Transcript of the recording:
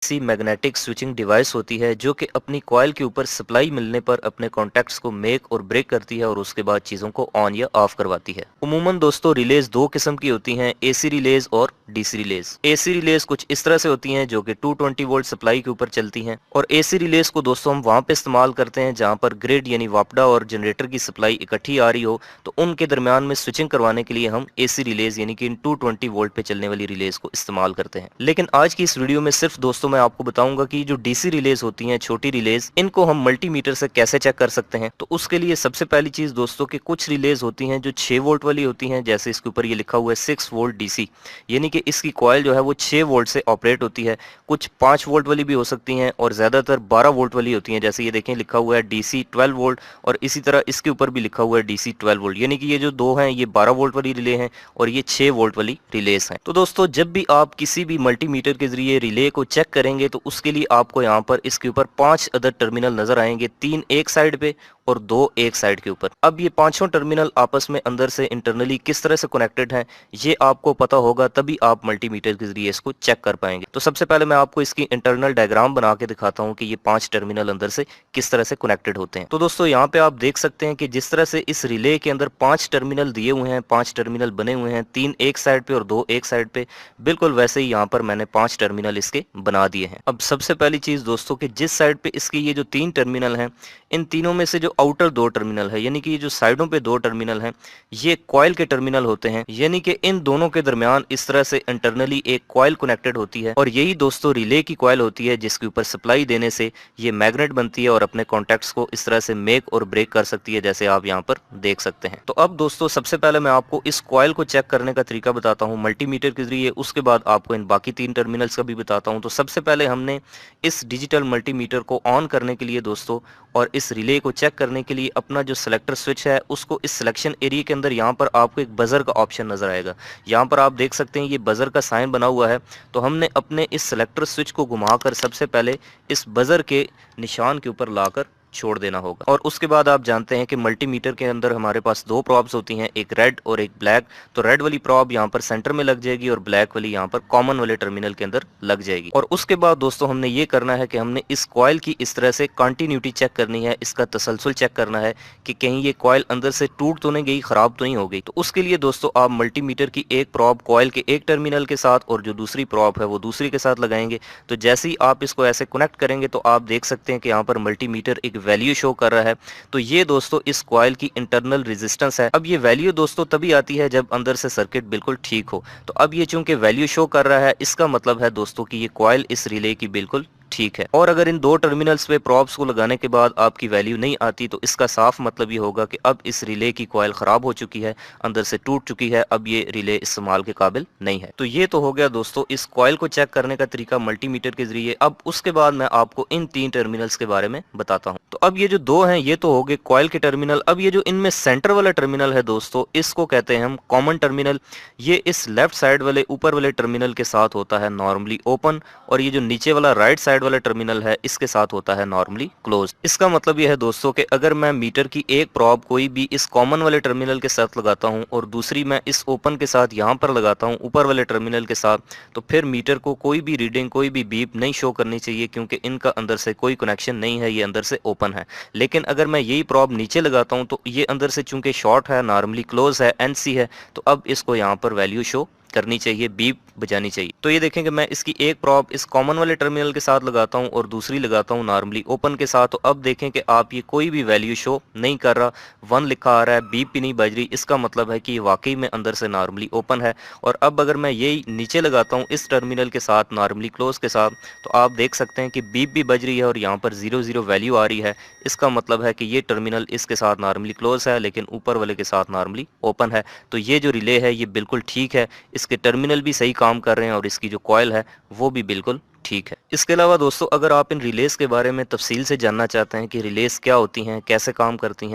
ऐसी magnetic switching device होती है जो कि अपनी कॉइल के ऊपर सप्लाई मिलने पर अपने कॉन्टैक्ट्स को मेक और ब्रेक करती है और उसके बाद चीज़ों को ऑन या ऑफ करवाती है। उमूमन दोस्तों रिलेज दो किस्म की होती हैं, एसी रिलेज और डीसी रिलेज। एसी रिलेज कुछ इस तरह से होती हैं जो कि 220 वोल्ट सप्लाई के ऊपर चलती हैं और एसी रिलेज को दोस्तों हम वहां पे इस्तेमाल करते हैं जहां पर ग्रिड यानी वापडा और जनरेटर की सप्लाई इकट्ठी आ रही हो, तो उनके दरमियान में स्विचिंग करवाने के लिए हम एसी रिलेज यानी कि इन 220 वोल्ट पे चलने वाली रिलेज को इस्तेमाल करते हैं। लेकिन आज की इस वीडियो में सिर्फ दोस्तों मैं आपको बताऊंगा कि जो डीसी रिलेज होती हैं, छोटी रिलेज, इनको हम मल्टीमीटर से कैसे चेक कर सकते हैं। तो उसके लिए सबसे पहली चीज दोस्तों कि कुछ रिलेज होती हैं जो 6 वोल्ट वाली होती हैं, जैसे इसके ऊपर ये लिखा हुआ है 6 वोल्ट डीसी, यानी कि इसकी कॉइल जो है वो 6 वोल्ट से ऑपरेट होती है। कुछ 5 वोल्ट वाली भी हो सकती हैं और ज्यादातर 12 वोल्ट वाली होती हैं, जैसे ये देखें लिखा हुआ है डीसी 12 वोल्ट और इसी तरह इसके ऊपर भी लिखा हुआ है डीसी 12 वोल्ट, यानी कि ये जो दो हैं ये 12 वोल्ट वाली रिले हैं और ये 6 वोल्ट वाली रिलेज हैं। तो दोस्तों जब भी आप किसी भी मल्टीमीटर के जरिए रिले को चेक करेंगे तो उसके लिए आपको यहाँ पर इसके ऊपर 5 अदर टर्मिनल नजर आएंगे, 3 एक साइड पे और 2 एक साइड के ऊपर। अब ये पांचों टर्मिनल आपस में अंदर से इंटरनली किस तरह से कनेक्टेड हैं ये आपको पता होगा, तभी आप मल्टीमीटर के जरिए इसको चेक कर पाएंगे। तो सबसे पहले मैं आपको इसकी इंटरनल डायग्राम बना के दिखाता हूँ कि ये 5 टर्मिनल अंदर से किस तरह से कनेक्टेड होते हैं। तो दोस्तों यहाँ पे आप देख सकते हैं कि जिस तरह से इस रिले के अंदर 5 टर्मिनल दिए हुए हैं, 5 टर्मिनल बने हुए हैं, 3 एक साइड पे और 2 एक साइड पे, बिल्कुल वैसे ही यहाँ पर मैंने 5 टर्मिनल इसके बना दिए हैं। अब सबसे पहली चीज दोस्तों कि जिस साइड पे इसके ये जो 3 टर्मिनल हैं, इन तीनों में से जो आउटर 2 टर्मिनल है, यानी कि ये जो साइडों पे 2 टर्मिनल हैं, ये कॉइल के टर्मिनल होते हैं, यानी कि इन दोनों के दरमियान इस तरह से इंटरनली एक कॉइल कनेक्टेड होती है और यही दोस्तों रिले की कॉइल होती है जिसके ऊपर सप्लाई देने से ये मैग्नेट बनती है और अपने कॉन्टैक्ट्स को इस तरह से मेक और ब्रेक कर सकती है, जैसे आप यहाँ पर देख सकते हैं। तो अब दोस्तों सबसे पहले मैं आपको इस कॉइल को चेक करने का तरीका बताता हूँ मल्टीमीटर के जरिए, उसके बाद आपको इन बाकी 3 टर्मिनल्स का भी बताता हूँ। तो सबसे पहले हमने इस डिजिटल मल्टीमीटर को ऑन करने के लिए दोस्तों और इस रिले को चेक करने के लिए अपना जो सेलेक्टर स्विच है उसको इस सिलेक्शन एरिया के अंदर यहाँ पर आपको एक बजर का ऑप्शन नजर आएगा। यहाँ पर आप देख सकते हैं ये बजर का साइन बना हुआ है। तो हमने अपने इस सेलेक्टर स्विच को घुमाकर सबसे पहले इस बजर के निशान के ऊपर लाकर छोड़ देना होगा और उसके बाद आप जानते हैं कि मल्टीमीटर के अंदर हमारे पास 2 प्रॉब्स होती हैं, एक रेड और एक ब्लैक। तो रेड वाली प्रॉब यहाँ पर सेंटर में लग जाएगी और ब्लैक वाली यहाँ पर कॉमन वाले टर्मिनल के अंदर लग जाएगी। और उसके बाद दोस्तों हमने ये करना है कि हमने इस कॉइल की इस तरह से कंटिन्यूटी चेक करनी है, इसका तसलसल चेक करना है कि कहीं ये कॉइल अंदर से टूट तो नहीं गई, खराब तो नहीं हो गई। तो उसके लिए दोस्तों आप मल्टीमीटर की एक प्रॉब कॉइल के एक टर्मिनल के साथ और जो दूसरी प्रॉब है वो दूसरी के साथ लगाएंगे। तो जैसे ही आप इसको ऐसे कनेक्ट करेंगे तो आप देख सकते हैं कि यहाँ पर मल्टीमीटर एक वैल्यू शो कर रहा है। तो ये दोस्तों इस कॉइल की इंटरनल रेजिस्टेंस है। अब ये वैल्यू दोस्तों तभी आती है जब अंदर से सर्किट बिल्कुल ठीक हो। तो अब ये चूंकि वैल्यू शो कर रहा है, इसका मतलब है दोस्तों कि ये कॉइल इस रिले की बिल्कुल ठीक है। और अगर इन 2 टर्मिनल्स पे प्रॉब्स को लगाने के बाद आपकी वैल्यू नहीं आती तो इसका साफ मतलब ये होगा कि अब इस रिले की कॉइल खराब हो चुकी है, अंदर से टूट चुकी है, अब ये रिले इस्तेमाल के काबिल नहीं है। तो ये तो हो गया दोस्तों इस कॉइल को चेक करने का तरीका मल्टीमीटर के जरिए। अब उसके बाद मैं आपको इन 3 टर्मिनल्स के बारे में बताता हूँ। तो अब ये जो 2 हैं ये तो हो गए कॉइल के टर्मिनल। अब ये जो इनमें सेंटर वाला टर्मिनल है दोस्तों, इसको कहते हैं हम कॉमन टर्मिनल। ये इस लेफ्ट साइड वाले ऊपर वाले टर्मिनल के साथ होता है नॉर्मली ओपन और ये जो नीचे वाला राइट साइड वाला टर्मिनल है इसके साथ होता है नॉर्मली क्लोज। इसका मतलब यह है दोस्तों कि अगर मैं मीटर की एक प्रॉब कोई भी इस कॉमन वाले टर्मिनल के साथ लगाता हूं और दूसरी मैं इस ओपन के साथ यहां पर लगाता हूं ऊपर वाले टर्मिनल के साथ, तो फिर मीटर को कोई भी रीडिंग, कोई भी बीप नहीं शो करनी चाहिए क्योंकि इनका अंदर से कोई कनेक्शन नहीं है, ये अंदर से ओपन है। लेकिन अगर मैं यही प्रॉब नीचे लगाता हूं तो ये अंदर से चूंकि शॉर्ट है, नॉर्मली क्लोज है, एनसी है, तो अब इसको यहाँ पर वैल्यू शो करनी चाहिए, बीप बजानी चाहिए। तो ये देखें कि मैं इसकी एक प्रॉब इस कॉमन वाले टर्मिनल के साथ लगाता हूं और दूसरी लगाता हूं नॉर्मली ओपन के साथ। तो अब देखें कि आप ये कोई भी वैल्यू शो नहीं कर रहा, 1 लिखा आ रहा है, बीप भी नहीं बज रही। इसका मतलब है कि ये वाकई में अंदर से नॉर्मली ओपन है। और अब अगर मैं यही नीचे लगाता हूँ इस टर्मिनल के साथ नॉर्मली क्लोज के साथ, तो आप देख सकते हैं कि बीप भी बज रही है और यहाँ पर 00 वैल्यू आ रही है। इसका मतलब है कि ये टर्मिनल इसके साथ नॉर्मली क्लोज है लेकिन ऊपर वाले के साथ नॉर्मली ओपन है। तो ये जो रिले है ये बिल्कुल ठीक है, इसके टर्मिनल भी सही काम कर रहे हैं और इसकी जो कॉइल है वो भी बिल्कुल ठीक है। इसके अलावा दोस्तों अगर आप इन रिलेज के बारे में तफसील से जानना चाहते हैं कि रिलेज क्या होती हैं, कैसे काम करती हैं,